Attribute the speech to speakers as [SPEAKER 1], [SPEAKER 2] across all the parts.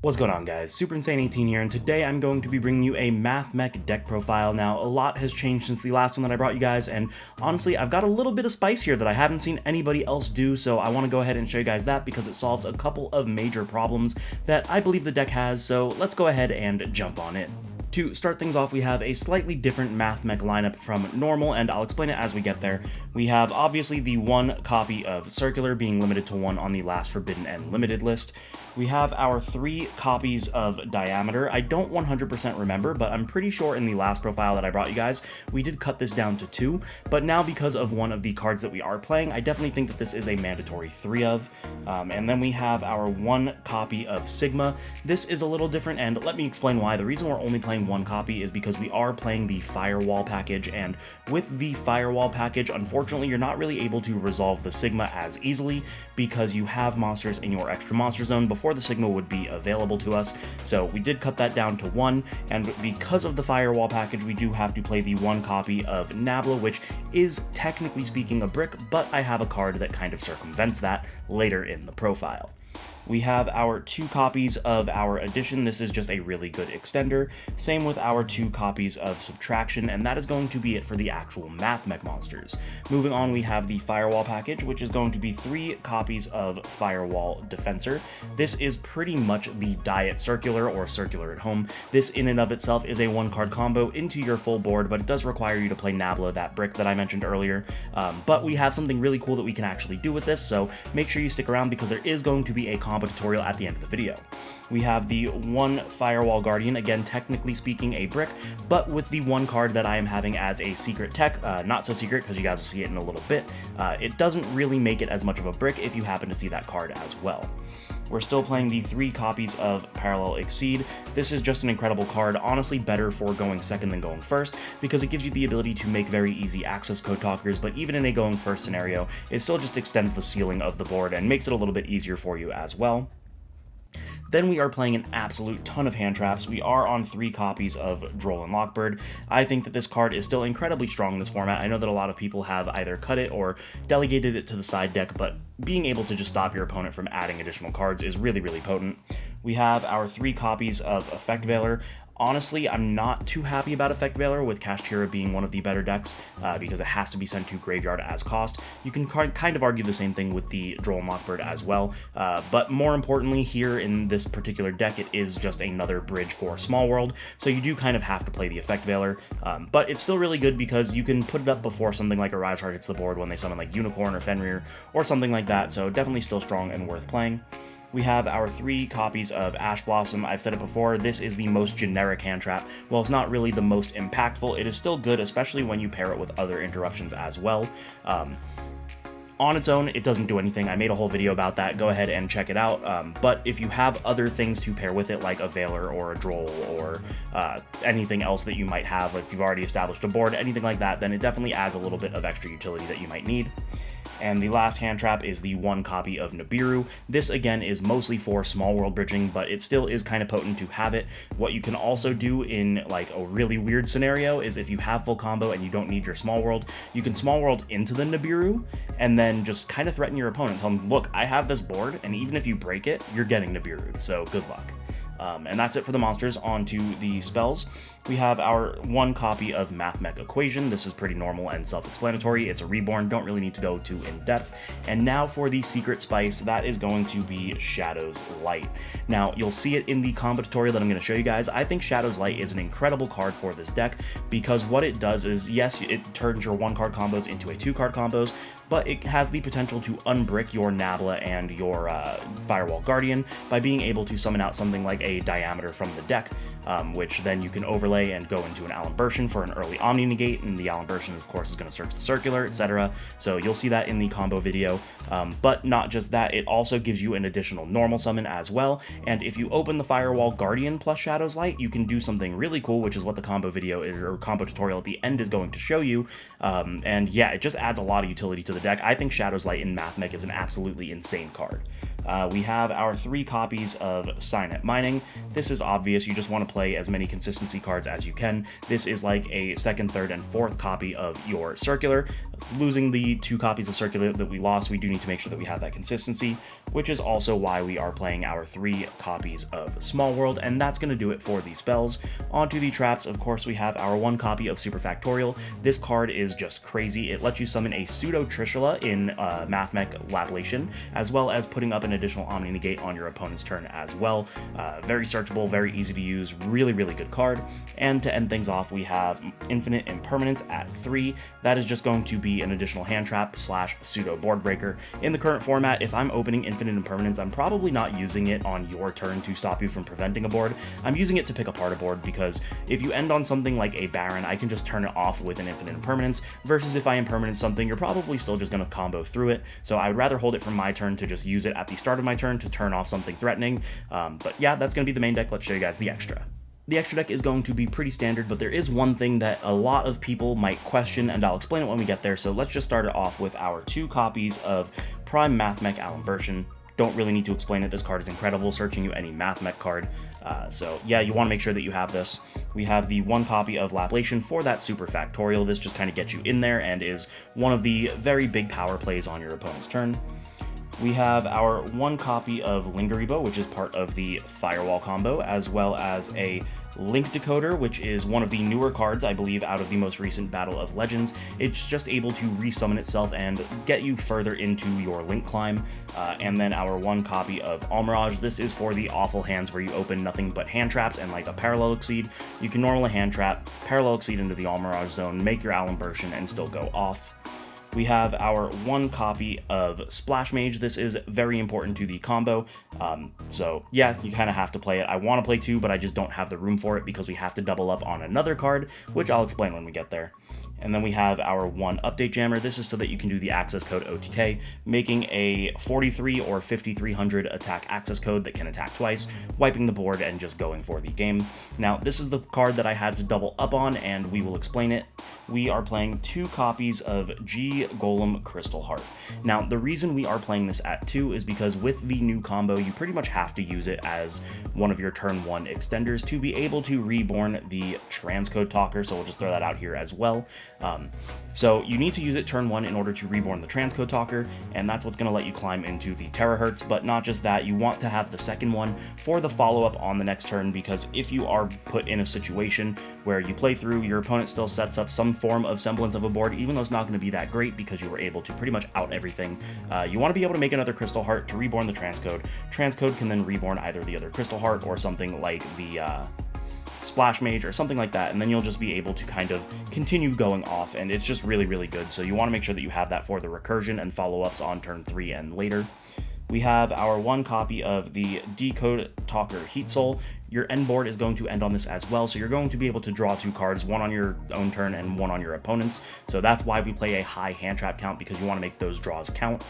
[SPEAKER 1] What's going on, guys? Super Insane 18 here, and today I'm going to be bringing you a Math Mech deck profile. Now, a lot has changed since the last one that I brought you guys, and honestly, I've got a little bit of spice here that I haven't seen anybody else do, so I want to go ahead and show you guys that because it solves a couple of major problems that I believe the deck has, so let's go ahead and jump on it. To start things off, we have a slightly different Math Mech lineup from normal, and I'll explain it as we get there. We have, obviously, the one copy of Circular being limited to one on the last Forbidden and Limited list. We have our 3 copies of Diameter. I don't 100% remember, but I'm pretty sure in the last profile that I brought you guys, we did cut this down to 2, but now because of one of the cards that we are playing, I definitely think that this is a mandatory 3 of. And then we have our 1 copy of Sigma. This is a little different, and let me explain why. The reason we're only playing 1 copy is because we are playing the Firewall package, and with the Firewall package, unfortunately, you're not really able to resolve the Sigma as easily because you have monsters in your extra monster zone before the Sigma would be available to us. So we did cut that down to 1, and because of the Firewall package, we do have to play the 1 copy of Nabla, which is technically speaking a brick, but I have a card that kind of circumvents that later in the profile. We have our 2 copies of our Addition. This is just a really good extender. Same with our 2 copies of Subtraction, and that is going to be it for the actual Math Mech monsters. Moving on, we have the Firewall package, which is going to be 3 copies of Firewall Defensor. This is pretty much the Diet Circular or Circular at Home. This in and of itself is a 1-card combo into your full board, but it does require you to play Nabla, that brick that I mentioned earlier. But we have something really cool that we can actually do with this, so make sure you stick around because there is going to be a combo tutorial at the end of the video. We have the 1 Firewall Guardian, again technically speaking a brick, but with the 1 card that I am having as a secret tech, not so secret because you guys will see it in a little bit. It doesn't really make it as much of a brick if you happen to see that card as well. We're still playing the 3 copies of Parallel Exceed. This is just an incredible card, honestly better for going second than going first, because it gives you the ability to make very easy access code talkers, but even in a going first scenario, it still just extends the ceiling of the board and makes it a little bit easier for you as well. Then we are playing an absolute ton of hand traps. We are on 3 copies of Droll and Lockbird. I think that this card is still incredibly strong in this format. I know that a lot of people have either cut it or delegated it to the side deck, but being able to just stop your opponent from adding additional cards is really, really potent. We have our 3 copies of Effect Veiler. Honestly, I'm not too happy about Effect Veiler, with Kashtira being one of the better decks, because it has to be sent to Graveyard as cost. You can kind of argue the same thing with the Droll and Lockbird as well, but more importantly here in this particular deck, it is just another bridge for Small World, so you do kind of have to play the Effect Veiler, but it's still really good because you can put it up before something like Arise Heart hits the board when they summon like Unicorn or Fenrir or something like that, so definitely still strong and worth playing. We have our 3 copies of Ash Blossom. I've said it before, this is the most generic hand trap. While it's not really the most impactful, it is still good, especially when you pair it with other interruptions as well. On its own, it doesn't do anything. I made a whole video about that. Go ahead and check it out. But if you have other things to pair with it, like a Veiler or a Droll or anything else that you might have, if you've already established a board, anything like that, then it definitely adds a little bit of extra utility that you might need. And the last hand trap is the 1 copy of Nibiru. This, again, is mostly for small world bridging, but it still is kind of potent to have it. What you can also do in, like, a really weird scenario is if you have full combo and you don't need your small world, you can small world into the Nibiru and then just kind of threaten your opponent. Tell them, look, I have this board, and even if you break it, you're getting Nibiru, so good luck. And that's it for the monsters. On to the spells. We have our 1 copy of Math Mech Equation. This is pretty normal and self-explanatory. It's a reborn, don't really need to go too in-depth. And now for the secret spice, that is going to be Shadow's Light. Now, you'll see it in the combo tutorial that I'm going to show you guys. I think Shadow's Light is an incredible card for this deck because what it does is, yes, it turns your 1-card combos into a 2-card combos, but it has the potential to unbrick your Nabla and your Firewall Guardian by being able to summon out something like a Diameter from the deck, which then you can overlay and go into an Alembertian for an early Omni Negate, and the Alembertian, of course, is going to search the Circular, etc. So you'll see that in the combo video. But not just that, it also gives you an additional normal summon as well, and if you open the Firewall Guardian plus Shadow's Light, you can do something really cool, which is what the combo video is, or combo tutorial at the end is going to show you. And yeah, it just adds a lot of utility to the deck. I think Shadow's Light in Math Mech is an absolutely insane card. We have our 3 copies of Signet Mining. This is obvious, you just want to play as many consistency cards as you can. This is like a second, third, and fourth copy of your Circular. losing the 2 copies of Circulate that we lost, we do need to make sure that we have that consistency, which is also why we are playing our 3 copies of Small World, and that's going to do it for the spells. Onto the traps, of course, we have our 1 copy of Super Factorial. This card is just crazy. It lets you summon a pseudo Trishula in Mathmech Lablation, as well as putting up an additional Omni Negate on your opponent's turn as well. Very searchable, very easy to use, really, really good card. And to end things off, we have Infinite Impermanence at 3. That is just going to be an additional hand trap / pseudo board breaker. In the current format, if I'm opening Infinite Impermanence, I'm probably not using it on your turn to stop you from preventing a board. I'm using it to pick apart a board, because if you end on something like a Baron, I can just turn it off with an Infinite Impermanence, versus if I impermanence something, you're probably still just going to combo through it. So I would rather hold it from my turn to just use it at the start of my turn to turn off something threatening. But yeah, that's going to be the main deck. Let's show you guys the extra. The extra deck is going to be pretty standard, but there is one thing that a lot of people might question, and I'll explain it when we get there. So let's just start it off with our 2 copies of Prime Mathmech Alan-Bershan. Don't really need to explain it. This card is incredible, searching you any Mathmech card. So yeah, you want to make sure that you have this. We have the 1 copy of Lablation for that Super Factorial. This just kind of gets you in there and is one of the very big power plays on your opponent's turn. We have our 1 copy of Lingaribo, which is part of the Firewall combo, as well as a Link Decoder, which is one of the newer cards, I believe, out of the most recent Battle of Legends. It's just able to resummon itself and get you further into your Link climb. And then our 1 copy of Almirage. This is for the awful hands where you open nothing but hand traps and like a Parallel Exceed. You can normally hand trap, Parallel Exceed into the Almirage zone, make your Alan-Bershan, and still go off. We have our 1 copy of Splash Mage. This is very important to the combo, so yeah, you kind of have to play it. I want to play 2, but I just don't have the room for it because we have to double up on another card, which I'll explain when we get there. And then we have our 1 Update Jammer. This is so that you can do the access code OTK, making a 43 or 5300 attack access code that can attack twice, wiping the board and just going for the game. Now, this is the card that I had to double up on, and we will explain it. We are playing 2 copies of G Golem Crystal Heart. Now, the reason we are playing this at 2 is because with the new combo, you pretty much have to use it as one of your turn 1 extenders to be able to reborn the Transcode Talker, so we'll just throw that out here as well. So you need to use it turn 1 in order to reborn the Transcode Talker, and that's what's going to let you climb into the Terahertz. But not just that, you want to have the second one for the follow-up on the next turn, because if you are put in a situation where you play through, your opponent still sets up some form of semblance of a board, even though it's not going to be that great because you were able to pretty much out everything. You want to be able to make another Crystal Heart to reborn the Transcode. Transcode can then reborn either the other Crystal Heart or something like the Splash Mage or something like that, and then you'll just be able to kind of continue going off, and it's just really, really good. So you want to make sure that you have that for the recursion and follow-ups on turn 3 and later. We have our 1 copy of the Decode Talker Heat Soul. Your end board is going to end on this as well, so you're going to be able to draw 2 cards, 1 on your own turn and 1 on your opponent's. So that's why we play a high hand trap count, because you want to make those draws count.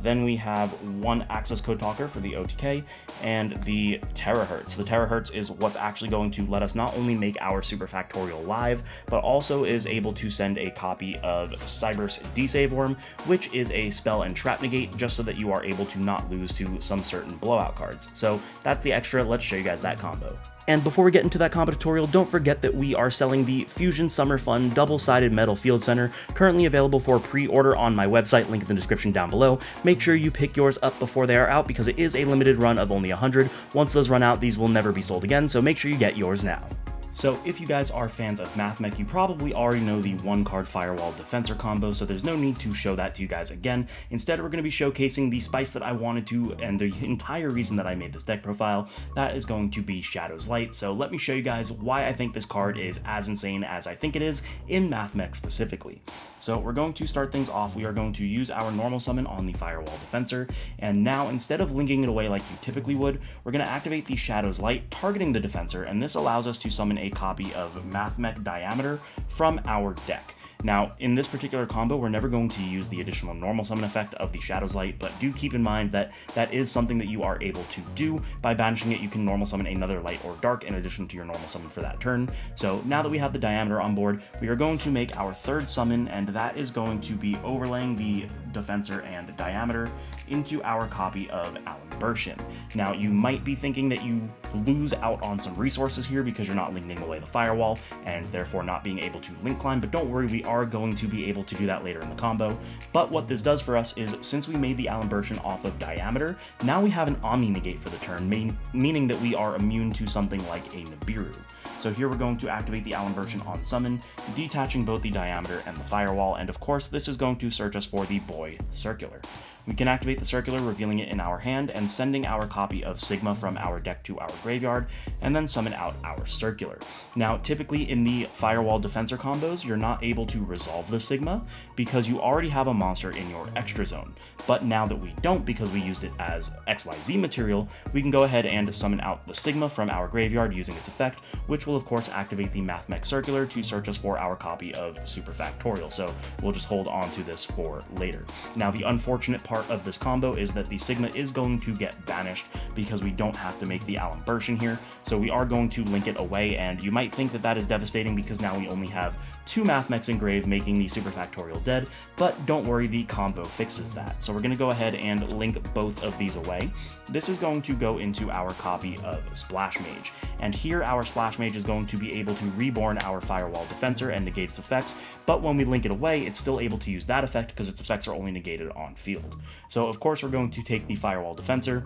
[SPEAKER 1] Then we have 1 Access Code Talker for the OTK and the Terahertz. The Terahertz is what's actually going to let us not only make our Super Factorial live, but also is able to send a copy of Cyberse Desave Worm, which is a spell and trap negate, just so that you are able to not lose to some certain blowout cards. So that's the extra. Let's show you guys that combo. And before we get into that combo tutorial, don't forget that we are selling the Fusion Summer Fun double-sided metal field center, currently available for pre-order on my website, link in the description down below. Make sure you pick yours up before they are out, because it is a limited run of only 100. Once those run out, these will never be sold again, so make sure you get yours now. So if you guys are fans of Mathmech, you probably already know the 1-card Firewall Defensor combo, so there's no need to show that to you guys again. Instead, we're going to be showcasing the spice that I wanted to, and the entire reason that I made this deck profile. That is going to be Shadow's Light. So let me show you guys why I think this card is as insane as I think it is in Mathmech specifically. So we're going to start things off. We are going to use our normal summon on the Firewall Defensor, and now instead of linking it away like you typically would, we're going to activate the Shadow's Light, targeting the Defensor, and this allows us to summon a copy of Mathmech Diameter from our deck. Now, in this particular combo, we're never going to use the additional normal summon effect of the Shadow's Light, but do keep in mind that that is something that you are able to do. By banishing it, you can normal summon another Light or Dark in addition to your normal summon for that turn. So now that we have the Diameter on board, we are going to make our 3rd summon, and that is going to be overlaying the Defensor and Diameter into our copy of Alan-Bershan. Now, you might be thinking that you lose out on some resources here because you're not linking away the Firewall and therefore not being able to link climb, but don't worry, we are going to be able to do that later in the combo. But what this does for us is, since we made the Alimbertion off of Diameter, now we have an Omni Negate for the turn, meaning that we are immune to something like a Nibiru. So here we're going to activate the Alimbertion on summon, detaching both the Diameter and the Firewall, and of course this is going to search us for the Boy Circular. We can activate the Circular, revealing it in our hand, and sending our copy of Sigma from our deck to our graveyard, and then summon out our Circular. Now, typically in the Firewall Defensor combos, you're not able to resolve the Sigma, because you already have a monster in your extra zone. But now that we don't, because we used it as XYZ material, we can go ahead and summon out the Sigma from our graveyard using its effect, which will of course activate the Mathmech Circular to search us for our copy of Super Factorial, so we'll just hold on to this for later. Now, the unfortunate part of this combo is that the Sigma is going to get banished because we don't have to make the Alimbertion here, so we are going to link it away, and you might think that that is devastating because now we only have 2 Mathmechs in grave, making the Super Factorial dead, but don't worry, the combo fixes that. So we're going to go ahead and link both of these away. This is going to go into our copy of Splash Mage, and here our Splash Mage is going to be able to reborn our Firewall Defensor and negate its effects, but when we link it away, it's still able to use that effect because its effects are only negated on field. So of course we're going to take the Firewall Defensor.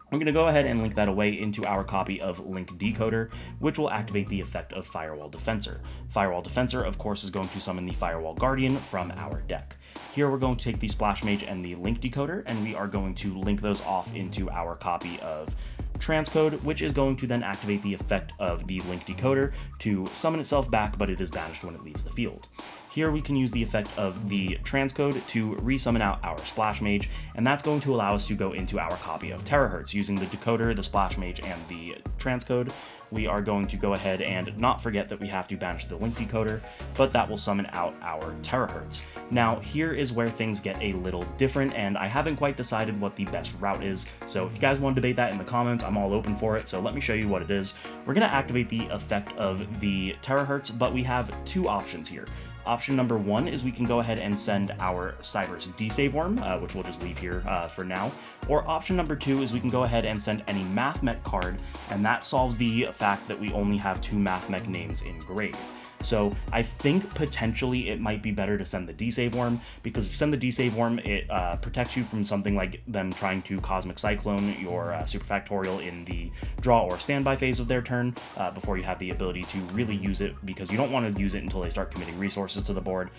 [SPEAKER 1] We're going to go ahead and link that away into our copy of Link Decoder, which will activate the effect of Firewall Defensor. Firewall Defensor, of course, is going to summon the Firewall Guardian from our deck. Here we're going to take the Splash Mage and the Link Decoder, and we are going to link those off into our copy of Transcode, which is going to then activate the effect of the Link Decoder to summon itself back, but it is banished when it leaves the field. Here we can use the effect of the Transcode to resummon out our Splash Mage, and that's going to allow us to go into our copy of Terahertz. Using the Decoder, the Splash Mage, and the Transcode, we are going to go ahead and not forget that we have to banish the Link Decoder, but that will summon out our Terahertz. Now, here is where things get a little different, and I haven't quite decided what the best route is, so if you guys want to debate that in the comments, I'm all open for it, so let me show you what it is. We're going to activate the effect of the Terahertz, but we have 2 options here. Option number 1 is we can go ahead and send our Cyberse D-Save Worm, which we'll just leave here for now. Or option number 2 is we can go ahead and send any Mathmech card, and that solves the fact that we only have 2 Mathmech names in grave. So I think potentially it might be better to send the D-Save Worm, because if you send the D-Save Worm, it protects you from something like them trying to Cosmic Cyclone your Super Factorial in the draw or standby phase of their turn before you have the ability to really use it, because you don't want to use it until they start committing resources to the board.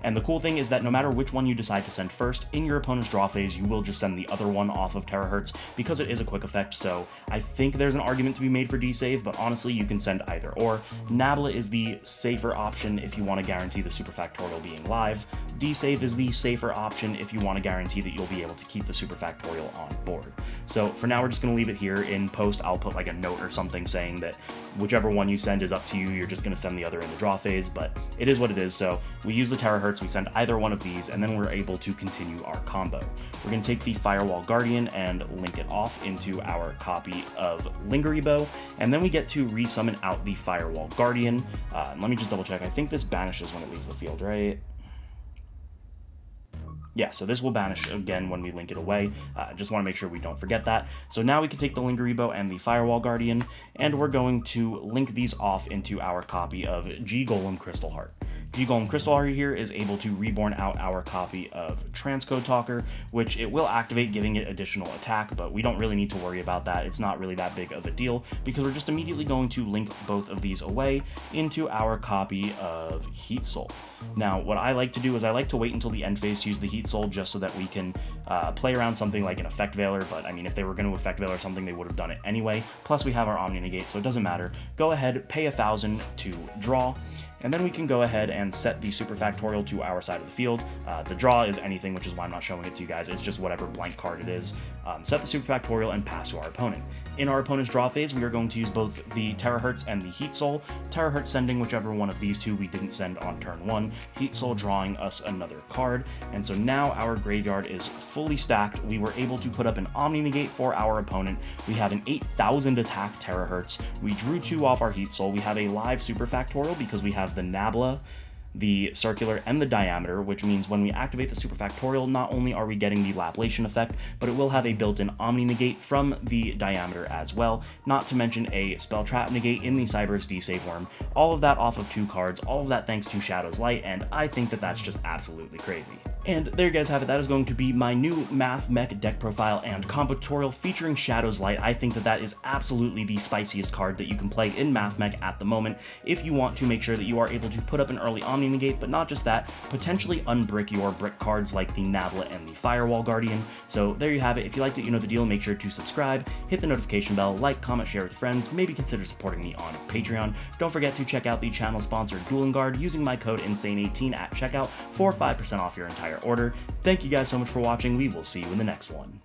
[SPEAKER 1] And the cool thing is that no matter which one you decide to send first, in your opponent's draw phase, you will just send the other one off of Terahertz, because it is a quick effect, so I think there's an argument to be made for D-Save, but honestly, you can send either or. Nabla is the safer option if you want to guarantee the Super Factorial being live. D-Save is the safer option if you want to guarantee that you'll be able to keep the Super Factorial on board. So for now, we're just going to leave it here. In post, I'll put like a note or something saying that whichever one you send is up to you, you're just going to send the other in the draw phase, but it is what it is. So we use the Terahertz, we send either one of these, and then we're able to continue our combo. We're going to take the Firewall Guardian and link it off into our copy of Lingeribo, and then we get to resummon out the Firewall Guardian. Let me just double check. I think this banishes when it leaves the field, right? Yeah, so this will banish again when we link it away. Just want to make sure we don't forget that. So now we can take the Lingeribo and the Firewall Guardian, and we're going to link these off into our copy of G-Golem Crystal Heart. G-Golem Crystal Heart here is able to reborn out our copy of Transcode Talker, which it will activate, giving it additional attack, but we don't really need to worry about that. It's not really that big of a deal, because we're just immediately going to link both of these away into our copy of Heat Soul. Now, what I like to do is I like to wait until the end phase to use the Heat Soul, just so that we can play around something like an Effect Veiler, but I mean, if they were going to Effect Veiler something, they would have done it anyway. Plus, we have our Omni Negate, so it doesn't matter. Go ahead, pay 1,000 to draw, and then we can go ahead and set the Super Factorial to our side of the field. The draw is anything, which is why I'm not showing it to you guys. It's just whatever blank card it is. Set the Super Factorial and pass to our opponent. In our opponent's draw phase, we are going to use both the Terahertz and the Heat Soul. Terahertz sending whichever one of these two we didn't send on turn 1. Heat Soul drawing us another card. And so now our graveyard is fully stacked. We were able to put up an Omni Negate for our opponent. We have an 8,000 attack Terahertz. We drew 2 off our Heat Soul. We have a live Super Factorial because we have the Nabla the circular, and the diameter, which means when we activate the Superfactorial, not only are we getting the Laplation effect, but it will have a built-in Omni Negate from the diameter as well, not to mention a Spell Trap Negate in the Cyberus D-Save Worm. All of that off of 2 cards, all of that thanks to Shadow's Light, and I think that that's just absolutely crazy. And there you guys have it. That is going to be my new Math Mech deck profile and combo tutorial featuring Shadow's Light. I think that that is absolutely the spiciest card that you can play in Math Mech at the moment if you want to make sure that you are able to put up an early Omni Negate, but not just that, potentially unbrick your brick cards like the Nablet and the Firewall Guardian. So there you have it. If you liked it, you know the deal. Make sure to subscribe, hit the notification bell, like, comment, share with friends, maybe consider supporting me on Patreon. Don't forget to check out the channel sponsor Dueling Guard using my code Insane18 at checkout for 5% off your entire order. Thank you guys so much for watching. We will see you in the next one.